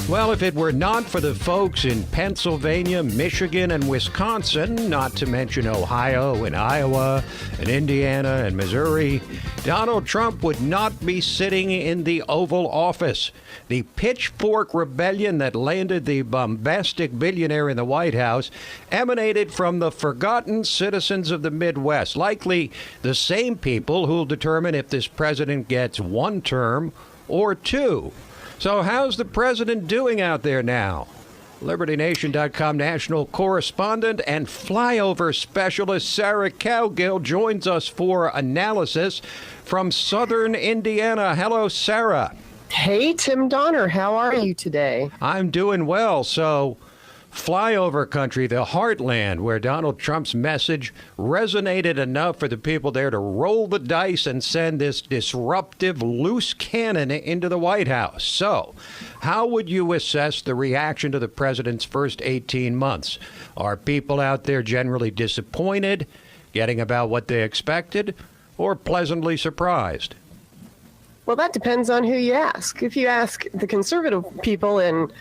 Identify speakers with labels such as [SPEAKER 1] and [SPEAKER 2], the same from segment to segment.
[SPEAKER 1] Well, if it were not for the folks in Pennsylvania, Michigan, and Wisconsin, not to mention Ohio and Iowa and Indiana and Missouri, Donald Trump would not be sitting in the Oval Office. The pitchfork rebellion that landed the bombastic billionaire in the White House emanated from the forgotten citizens of the Midwest, likely the same people who'll determine if this president gets one term or two. So how's the president doing out there now? LibertyNation.com national correspondent and flyover specialist Sarah Cowgill joins us for analysis from southern Indiana. Hello, Sarah.
[SPEAKER 2] Hey, Tim Donner. How are you today?
[SPEAKER 1] I'm doing well. So, flyover country, the heartland, where Donald Trump's message resonated enough for the people there to roll the dice and send this disruptive loose cannon into the White House. So, how would you assess the reaction to the president's first 18 months? Are people out there generally disappointed, getting about what they expected, or pleasantly surprised?
[SPEAKER 2] Well, that depends on who you ask. If you ask the conservative people in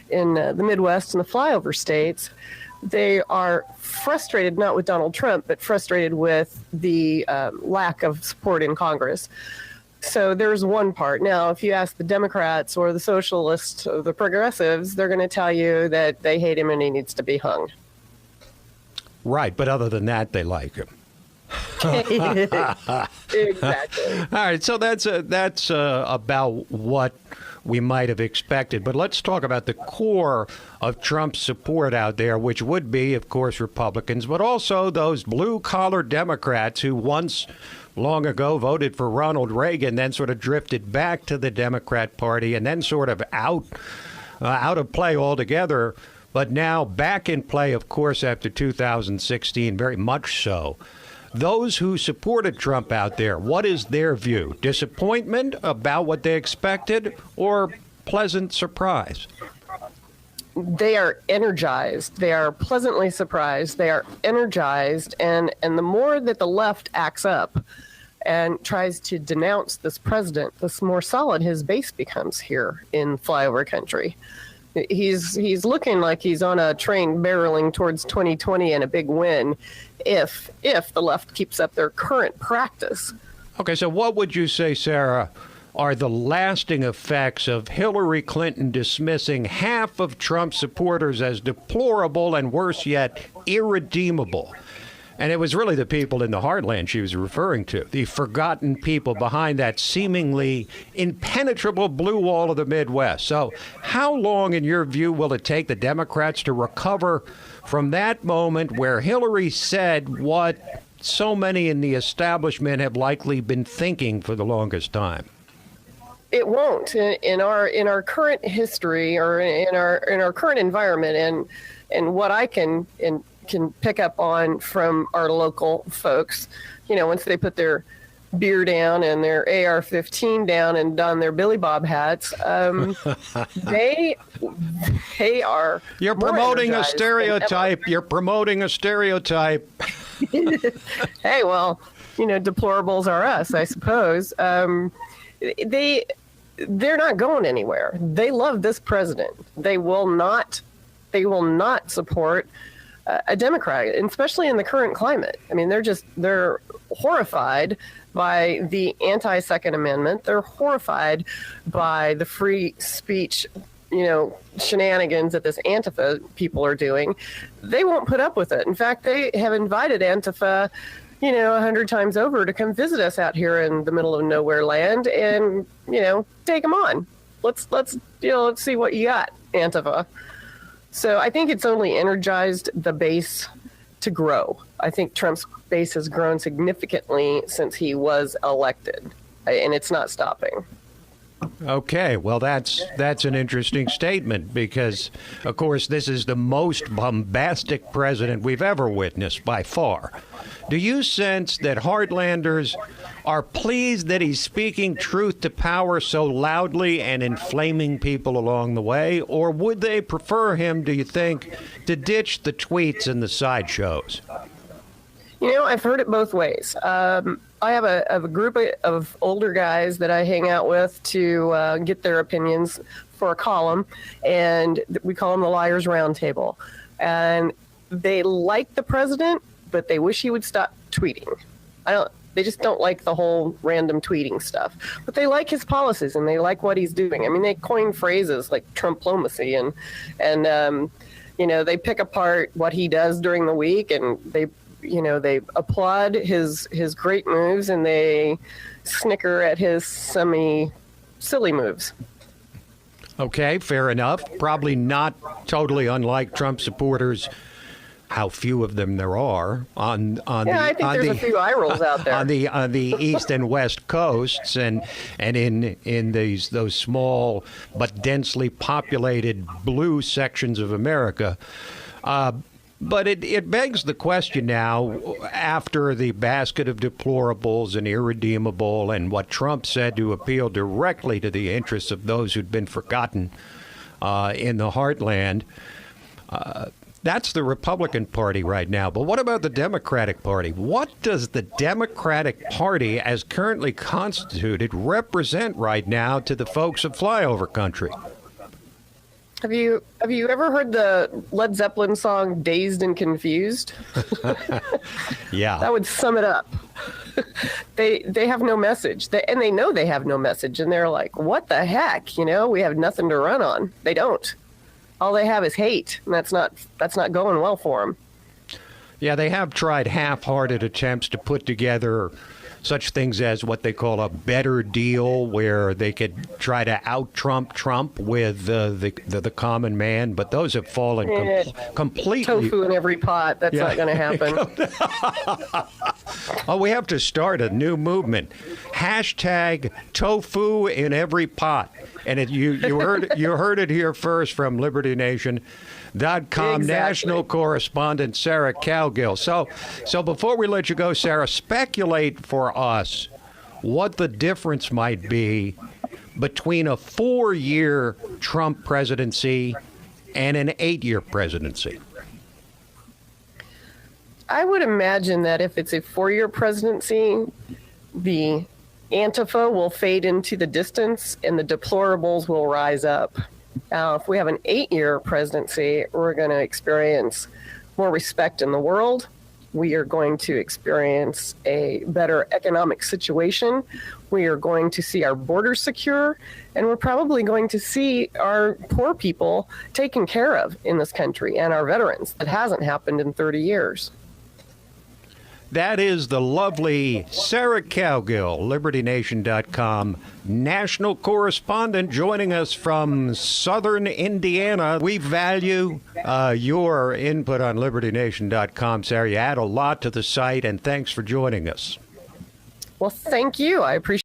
[SPEAKER 2] the Midwest and the flyover states, they are frustrated not with Donald Trump, but frustrated with the lack of support in Congress. So there's one part. Now, if you ask the Democrats or the socialists or the progressives, they're going to tell you that they hate him and he needs to be hung.
[SPEAKER 1] Right, but other than that, they like him.
[SPEAKER 2] Exactly.
[SPEAKER 1] All right, so that's about what we might have expected. But let's talk about the core of Trump's support out there, which would be, of course, Republicans, but also those blue-collar Democrats who once long ago voted for Ronald Reagan, then sort of drifted back to the Democrat Party and then sort of out of play altogether, but now back in play, of course, after 2016, very much so. Those who supported Trump out there, what is their view? Disappointment about what they expected or pleasant surprise?
[SPEAKER 2] They are energized. They are pleasantly surprised. They are energized. And the more that the left acts up and tries to denounce this president, the more solid his base becomes here in flyover country. He's looking like he's on a train barreling towards 2020 and a big win if the left keeps up their current practice.
[SPEAKER 1] Okay, so what would you say, Sarah, are the lasting effects of Hillary Clinton dismissing half of Trump's supporters as deplorable and, worse yet, irredeemable? And it was really the people in the heartland she was referring to, the forgotten people behind that seemingly impenetrable blue wall of the Midwest. So how long, in your view, will it take the Democrats to recover from that moment where Hillary said what so many in the establishment have likely been thinking for the longest time?
[SPEAKER 2] It won't. In our current history or in our current environment, and what I can pick up on from our local folks, once they put their beer down and their AR-15 down and don their Billy Bob hats, they are.
[SPEAKER 1] You're promoting a stereotype. You're promoting a stereotype.
[SPEAKER 2] Hey, well, deplorables are us, I suppose. They're not going anywhere. They love this president. They will not support a Democrat, especially in the current climate. I mean, they're horrified by the anti-Second Amendment. They're horrified by the free speech, shenanigans that this Antifa people are doing. They won't put up with it. In fact, they have invited Antifa, 100 times over to come visit us out here in the middle of nowhere land and, take them on. Let's see what you got, Antifa. So I think it's only energized the base to grow. I think Trump's base has grown significantly since he was elected, and it's not stopping.
[SPEAKER 1] Okay, well, that's an interesting statement because, of course, this is the most bombastic president we've ever witnessed by far. Do you sense that Heartlanders are pleased that he's speaking truth to power so loudly and inflaming people along the way? Or would they prefer him, do you think, to ditch the tweets and the sideshows?
[SPEAKER 2] I've heard it both ways. I have a group of older guys that I hang out with to get their opinions for a column, and we call them the Liars Roundtable. And they like the president, but they wish he would stop tweeting. They just don't like the whole random tweeting stuff. But they like his policies and they like what he's doing. I mean, they coin phrases like Trumplomacy and they pick apart what he does during the week, and they applaud his great moves and they snicker at his silly moves.
[SPEAKER 1] Okay, fair enough. Probably not totally unlike Trump supporters. How few of them there are
[SPEAKER 2] I think there's a few eye rolls out there
[SPEAKER 1] on the east and west coasts and in those small but densely populated blue sections of America. But it begs the question now, after the basket of deplorables and irredeemable and what Trump said to appeal directly to the interests of those who'd been forgotten in the heartland. That's the Republican Party right now. But what about the Democratic Party? What does the Democratic Party, as currently constituted, represent right now to the folks of flyover country?
[SPEAKER 2] Have you ever heard the Led Zeppelin song "Dazed and Confused"?
[SPEAKER 1] Yeah,
[SPEAKER 2] that would sum it up. They have no message, and they know they have no message, and they're like, "What the heck? We have nothing to run on." They don't. All they have is hate, and that's not going well for them.
[SPEAKER 1] Yeah, they have tried half-hearted attempts to put together such things as what they call a better deal, where they could try to out-Trump Trump with the common man, but those have fallen completely.
[SPEAKER 2] Tofu in every pot. That's not going to happen.
[SPEAKER 1] Oh, we have to start a new movement. Hashtag tofu in every pot. And you heard it here first from LibertyNation.com. Exactly. National correspondent Sarah Cowgill. So before we let you go, Sarah, speculate for us what the difference might be between a 4-year Trump presidency and an 8-year presidency.
[SPEAKER 2] I would imagine that if it's a 4-year presidency, the Antifa will fade into the distance and the deplorables will rise up. If we have an 8-year presidency, we're going to experience more respect in the world. We are going to experience a better economic situation. We are going to see our borders secure, and we're probably going to see our poor people taken care of in this country and our veterans. That hasn't happened in 30 years.
[SPEAKER 1] That is the lovely Sarah Cowgill, LibertyNation.com national correspondent, joining us from southern Indiana. We value your input on LibertyNation.com, Sarah. You add a lot to the site, and thanks for joining us.
[SPEAKER 2] Well, thank you. I appreciate